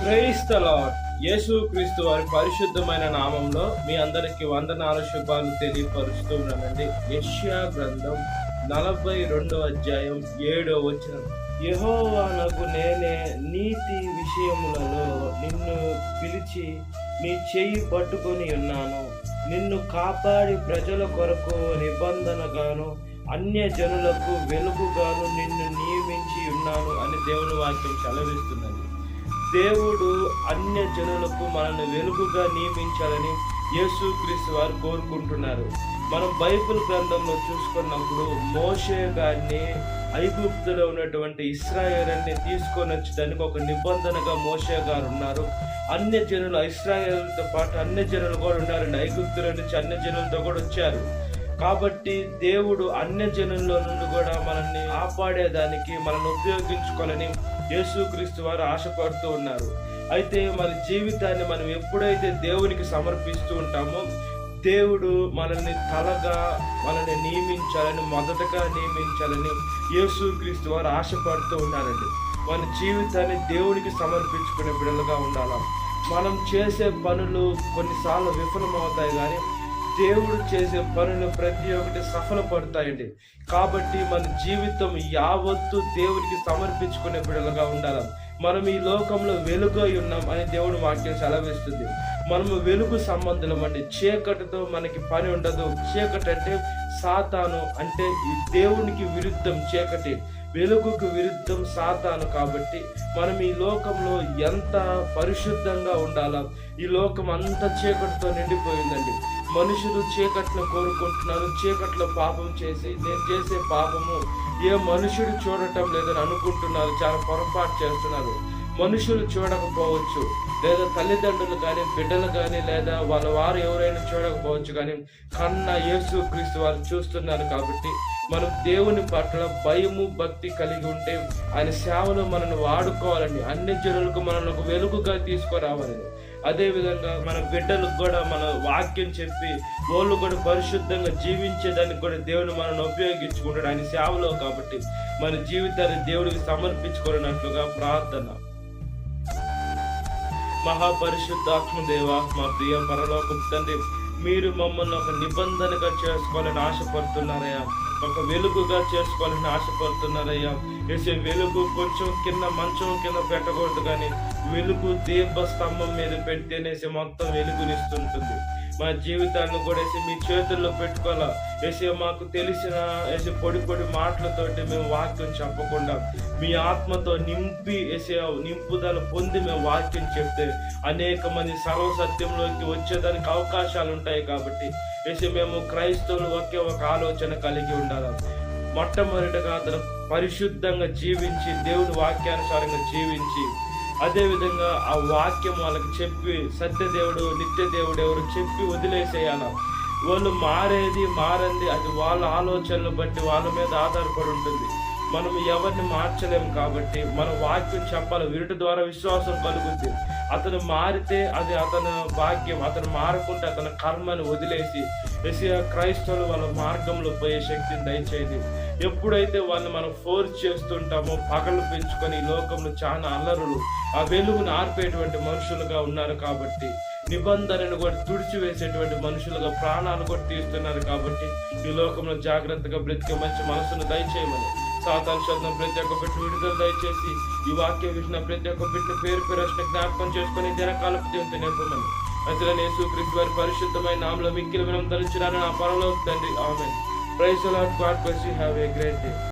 Praise the lord. యేసు క్రీస్తు వారి పరిశుద్ధమైన నామంలో మీ అందరికి వందనాలు శుభాలు తెలియపరుస్తున్నానండి. యెషయా గ్రంథం 42వ అధ్యాయం 7వ వచనం. యెహోవానగు నేనే నీతి విషయములలో నిన్ను పిలిచి నీ చెయ్యి పట్టుకొని ఉన్నాను. నిన్ను కాపాడి ప్రజల కొరకు నిబంధనగాను అన్య జనులకు వెలుగుగాను నిన్ను నియమించి ఉన్నాను అని దేవుని వాక్యం సెలవిస్తున్నది. దేవుడు అన్య జనులకు మనల్ని వెలుగుగా నియమించాలని యేసుక్రీస్తు వారు కోరుకుంటున్నారు. మనం బైబిల్ గ్రంథంలో చూసుకున్నప్పుడు మోషే గారిని ఐగుప్తులో ఉన్నటువంటి ఇశ్రాయేలుని తీసుకొని వచ్చేదానికి ఒక నిబంధనగా మోషే గారు ఉన్నారు. అన్య జనులు ఇశ్రాయేలుతో పాటు అన్య జనులు కూడా ఉన్నారండి. ఐగుప్తుల నుంచి అన్య జనులతో కూడా వచ్చారు. కాబట్టి దేవుడు అన్య జనుల్లో నుండి కూడా మనల్ని కాపాడేదానికి మనల్ని ఉపయోగించుకోవాలని యేసుక్రీస్తు వారు ఆశపడుతూ ఉన్నారు. అయితే మన జీవితాన్ని మనం ఎప్పుడైతే దేవునికి సమర్పిస్తూ ఉంటామో దేవుడు మనల్ని తలగా మనల్ని నియమించాలని మొదటగా నియమించాలని యేసుక్రీస్తు వారు ఆశపడుతూ ఉన్నారండి. మన జీవితాన్ని దేవునికి సమర్పించుకునే బిడ్డలుగా ఉండాలి. మనం చేసే పనులు కొన్నిసార్లు విఫలమవుతాయి, కానీ దేవుడు చేసే పనులు ప్రతి ఒక్కటి సఫలపడతాయండి. కాబట్టి మన జీవితం యావత్తు దేవునికి సమర్పించుకునే బిడ్డలుగా ఉండాలి. మనం ఈ లోకంలో వెలుగై ఉన్నాం అని దేవుడు వాక్యం సెలవిస్తుంది. మనము వెలుగు సంబంధులం అండి. చీకటితో మనకి పని ఉండదు. చీకటి అంటే సాతాను, అంటే ఈ దేవునికి విరుద్ధం చీకటి, వెలుగుకు విరుద్ధం సాతాను. కాబట్టి మనం ఈ లోకంలో ఎంత పరిశుద్ధంగా ఉండాలా. ఈ లోకం అంత చీకటితో నిండిపోయిందండి. మనుషులు చీకట్ను కోరుకుంటున్నారు. చీకట్లో పాపం చేసి నేను చేసే పాపము ఏ మనుషుడు చూడటం లేదని అనుకుంటున్నారు. చాలా పొరపాటు చేస్తున్నారు. మనుషులు చూడకపోవచ్చు, లేదా తల్లిదండ్రులు కానీ బిడ్డలు కానీ లేదా వాళ్ళ వారు ఎవరైనా చూడకపోవచ్చు, కానీ కన్న యేసుక్రీస్తు వారు చూస్తున్నారు. కాబట్టి మనం దేవుని పట్ల భయము భక్తి కలిగి ఉంటే ఆయన సేవలో మనల్ని వాడుకోవాలని, అన్ని జనులకు మనల్ని ఒక వెలుగుగా తీసుకురావాలని. అదేవిధంగా మన బిడ్డలకు కూడా మన వాక్యం చెప్పి వాళ్ళు కూడా పరిశుద్ధంగా జీవించేదానికి కూడా దేవుని మనల్ని ఉపయోగించుకుంటాడు ఆయన సేవలో. కాబట్టి మన జీవితాన్ని దేవుడికి సమర్పించుకున్నట్లుగా ప్రార్థన. మహాపరిశుద్ధాత్మ దేవ, మా ప్రియ పరలోకపు తండ్రి, మీరు మమ్మల్ని ఒక నిబంధనగా చేసుకోవాలని ఆశపడుతున్నారయ్యా. ఒక వెలుగుగా చేసుకోవాలని ఆశపడుతున్నారయ్యా. వేసే వెలుగు కొంచెం కింద మంచం కింద పెట్టకూడదు, కానీ వెలుగు దీప స్తంభం మీద పెడితేనేసి మొత్తం వెలుగునిస్తుంటుంది. మా జీవితాన్ని కూడా వేసి మీ చేతుల్లో పెట్టుకోవాలా. వేసే మాకు తెలిసిన వేసే పొడి పొడి మాటలతోటి మేము వాక్యం చెప్పకుండా మీ ఆత్మతో నింపి వేసే నింపుదల పొంది మేము వాక్యం చెప్తే అనేక మంది సర్వసత్యంలోకి వచ్చేదానికి అవకాశాలు ఉంటాయి. కాబట్టి వేసే మేము క్రైస్తవులు ఒకే ఒక ఆలోచన కలిగి ఉండాలి. మొట్టమొదటిగా అతను పరిశుద్ధంగా జీవించి దేవుని వాక్యానుసారంగా జీవించి, అదేవిధంగా ఆ వాక్యం వాళ్ళకి చెప్పి సత్యదేవుడు నిత్యదేవుడు ఎవరు చెప్పి వదిలేసేయాల. వాళ్ళు మారంది అది వాళ్ళ ఆలోచనలు బట్టి వాళ్ళ మీద ఆధారపడి ఉంటుంది. మనం ఎవరిని మార్చలేము. కాబట్టి మన వాక్యం చెప్పాలి. వినుట ద్వారా విశ్వాసం కలుగుద్ది. అతను మారితే అది అతని భాగ్యం. అతను మారకుంటే అతని కర్మను వదిలేసి క్రైస్తవులు వాళ్ళ మార్గంలో పోయే శక్తిని దయచేయండి. ఎప్పుడైతే వాళ్ళని మనం ఫోర్స్ చేస్తుంటామో పగలు పెంచుకొని ఈ లోకంలో చాలా అల్లరులు ఆ వెలుగును ఆర్పేటువంటి మనుషులుగా ఉన్నారు. కాబట్టి నిబంధనను కూడా తుడిచివేసేటువంటి మనుషులుగా ప్రాణాలు కూడా తీస్తున్నారు. కాబట్టి ఈ లోకంలో జాగ్రత్తగా బ్రతికే మంచి మనసును దయచేయమని, సాతాను శబ్దం ప్రతి ఒక్క బిడ్డ విడుదల దయచేసి ఈ వాక్య విషయం ప్రతి ఒక్క బిడ్డ పేరు జ్ఞాపకం చేసుకుని దినకాలపు దేవునితో నింపమని అసలు యేసుక్రీస్తు వారి పరిశుద్ధమైన నామములో మిక్కిలి వినయం తలచున్నాను నా పరలోక తండ్రి. Amen. Praise the lord. God bless you. Have a great day.